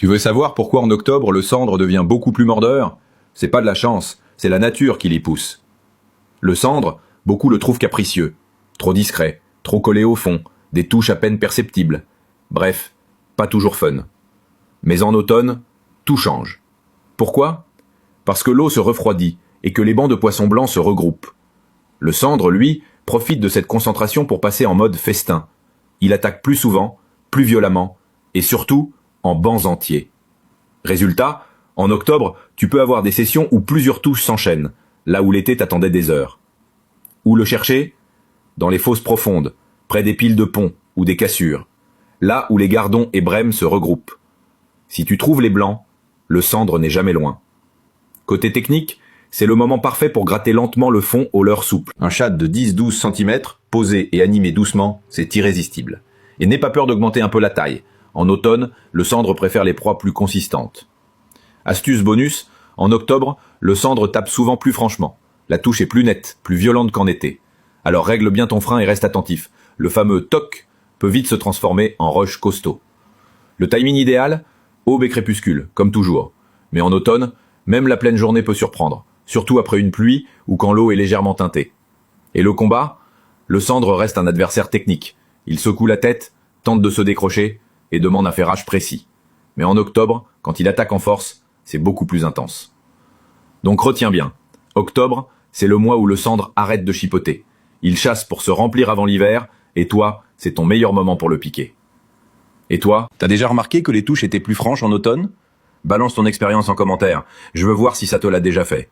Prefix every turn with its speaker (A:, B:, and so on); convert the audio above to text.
A: Tu veux savoir pourquoi en octobre le cendre devient beaucoup plus mordeur? C'est pas de la chance, c'est la nature qui l'y pousse. Le cendre, beaucoup le trouvent capricieux, trop discret, trop collé au fond, des touches à peine perceptibles. Bref, pas toujours fun. Mais en automne, tout change. Pourquoi? Parce que l'eau se refroidit et que les bancs de poissons blancs se regroupent. Le cendre, lui, profite de cette concentration pour passer en mode festin. Il attaque plus souvent, plus violemment, et surtout, en bancs entiers. Résultat, en octobre, tu peux avoir des sessions où plusieurs touches s'enchaînent, là où l'été t'attendait des heures. Où le chercher? Dans les fosses profondes, près des piles de ponts ou des cassures, là où les gardons et brèmes se regroupent. Si tu trouves les blancs, le cendre n'est jamais loin. Côté technique, c'est le moment parfait pour gratter lentement le fond au leurre souple. Un shad de 10-12 cm, posé et animé doucement, c'est irrésistible. Et n'aie pas peur d'augmenter un peu la taille. En automne, le cendre préfère les proies plus consistantes. Astuce bonus, en octobre, le cendre tape souvent plus franchement. La touche est plus nette, plus violente qu'en été. Alors règle bien ton frein et reste attentif. Le fameux toc peut vite se transformer en rush costaud. Le timing idéal, aube et crépuscule, comme toujours. Mais en automne, même la pleine journée peut surprendre, surtout après une pluie ou quand l'eau est légèrement teintée. Et le combat? Le cendre reste un adversaire technique. Il secoue la tête, tente de se décrocher et demande un ferrage précis. Mais en octobre, quand il attaque en force, c'est beaucoup plus intense. Donc retiens bien, octobre, c'est le mois où le cendre arrête de chipoter. Il chasse pour se remplir avant l'hiver, et toi, c'est ton meilleur moment pour le piquer. Et toi, t'as déjà remarqué que les touches étaient plus franches en automne? Balance ton expérience en commentaire, je veux voir si ça te l'a déjà fait.